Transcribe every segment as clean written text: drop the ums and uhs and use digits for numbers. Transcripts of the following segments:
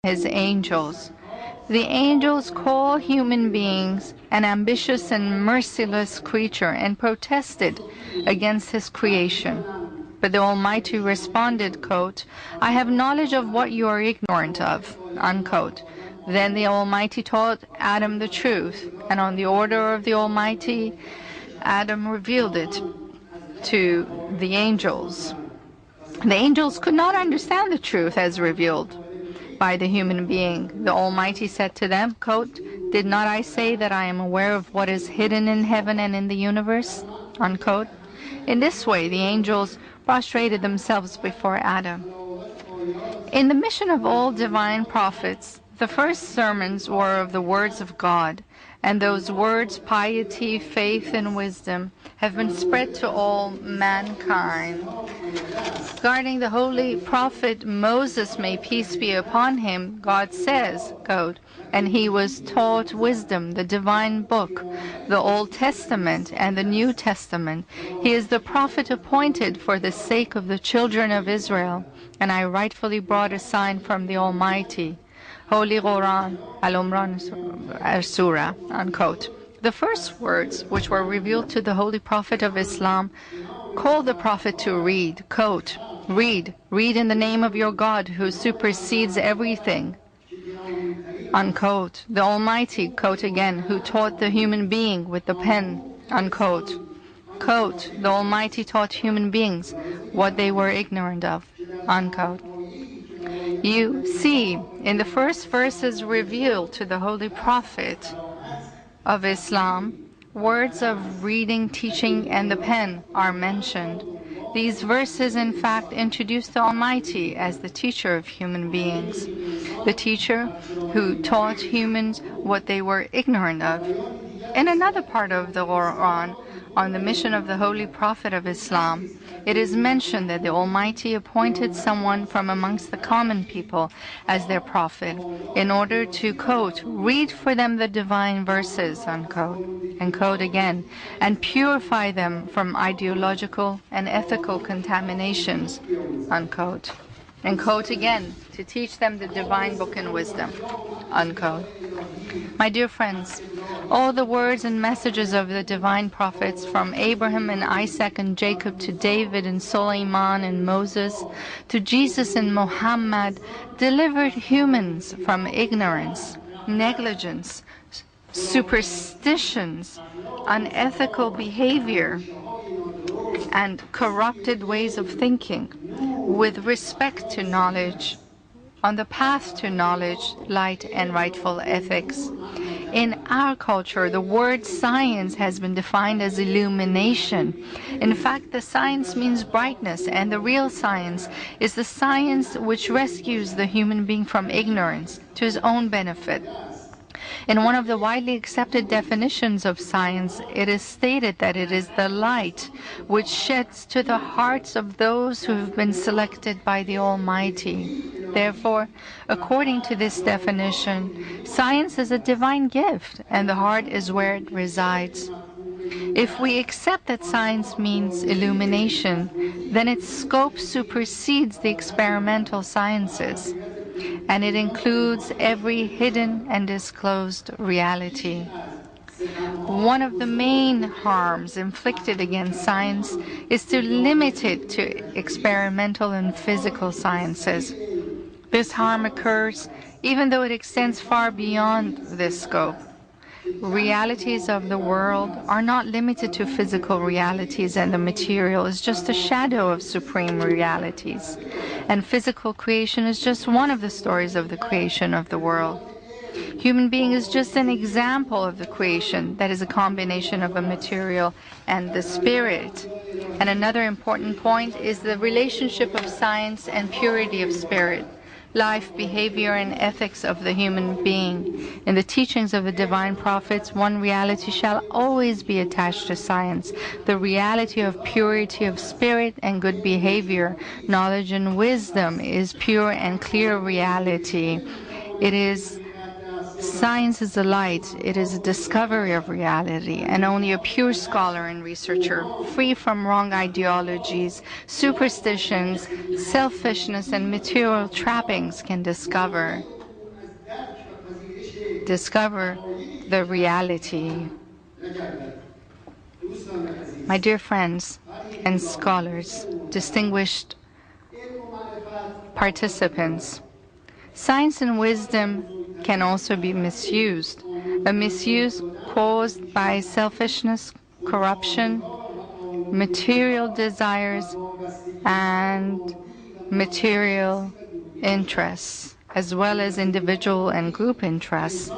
his angels. The angels call human beings an ambitious and merciless creature and protested against his creation. But the Almighty responded, quote, I have knowledge of what you are ignorant of, unquote. Then the Almighty taught Adam the truth, and on the order of the Almighty, Adam revealed it to the angels. The angels could not understand the truth as revealed by the human being. The Almighty said to them, quote, did not I say that I am aware of what is hidden in heaven and in the universe? Unquote. In this way, the angels prostrated themselves before Adam. In the mission of all divine prophets, the first sermons were of the words of God, and those words, piety, faith, and wisdom, have been spread to all mankind. Regarding the holy prophet Moses, may peace be upon him, God says, quote, and he was taught wisdom, the divine book, the Old Testament and the New Testament. He is the prophet appointed for the sake of the children of Israel, and I rightfully brought a sign from the Almighty. Holy Quran, Al-Imran Surah, unquote. The first words which were revealed to the Holy Prophet of Islam called the Prophet to read, quote, read in the name of your God who supersedes everything, unquote. The Almighty, quote again, who taught the human being with the pen, unquote. Quote, the Almighty taught human beings what they were ignorant of, unquote. You see, in the first verses revealed to the Holy Prophet of Islam, words of reading, teaching, and the pen are mentioned. These verses, in fact, introduce the Almighty as the teacher of human beings, the teacher who taught humans what they were ignorant of. In another part of the Quran, on the mission of the Holy Prophet of Islam, it is mentioned that the Almighty appointed someone from amongst the common people as their prophet in order to, quote, read for them the divine verses, unquote, and quote again, and purify them from ideological and ethical contaminations, unquote, and quote again, to teach them the divine book and wisdom, unquote. My dear friends, all the words and messages of the divine prophets, from Abraham and Isaac and Jacob to David and Suleiman and Moses to Jesus and Muhammad, delivered humans from ignorance, negligence, superstitions, unethical behavior, and corrupted ways of thinking, with respect to knowledge, on the path to knowledge, light, and rightful ethics. In our culture, the word science has been defined as illumination. In fact, the science means brightness, and the real science is the science which rescues the human being from ignorance to his own benefit. In one of the widely accepted definitions of science, it is stated that it is the light which sheds to the hearts of those who have been selected by the Almighty. Therefore, according to this definition, science is a divine gift, and the heart is where it resides. If we accept that science means illumination, then its scope supersedes the experimental sciences, and it includes every hidden and disclosed reality. One of the main harms inflicted against science is to limit it to experimental and physical sciences. This harm occurs even though it extends far beyond this scope. Realities of the world are not limited to physical realities, and the material is just a shadow of supreme realities. And physical creation is just one of the stories of the creation of the world. Human being is just an example of the creation that is a combination of a material and the spirit. And another important point is the relationship of science and purity of spirit, life, behavior, and ethics of the human being. In the teachings of the divine prophets, one reality shall always be attached to science, the reality of purity of spirit and good behavior. Knowledge and wisdom is pure and clear reality. Science is a light, it is a discovery of reality, and only a pure scholar and researcher, free from wrong ideologies, superstitions, selfishness, and material trappings can discover discover the reality. My dear friends and scholars, distinguished participants, science and wisdom can also be misused. A misuse caused by selfishness, corruption, material desires, and material interests, as well as individual and group interests.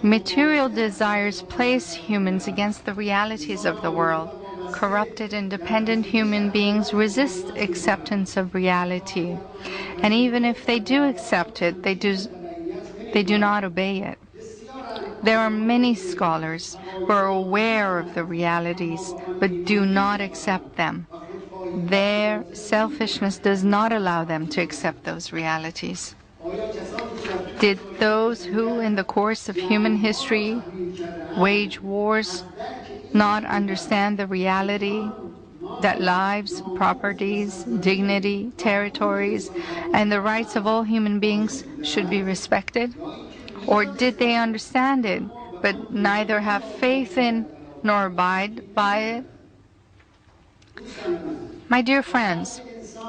Material desires place humans against the realities of the world. Corrupted, independent human beings resist acceptance of reality. And even if they do accept it, they do not obey it. There are many scholars who are aware of the realities but do not accept them. Their selfishness does not allow them to accept those realities. Did those who, in the course of human history, wage wars not understand the reality that lives, properties, dignity, territories, and the rights of all human beings should be respected? Or did they understand it, but neither have faith in nor abide by it? My dear friends,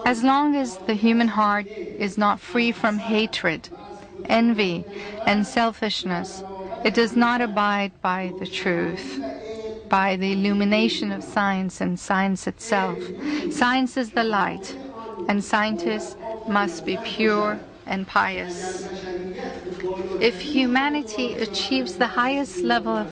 as long as the human heart is not free from hatred, envy, and selfishness, it does not abide by the truth, by the illumination of science and science itself. Science is the light, and scientists must be pure and pious. If humanity achieves the highest level of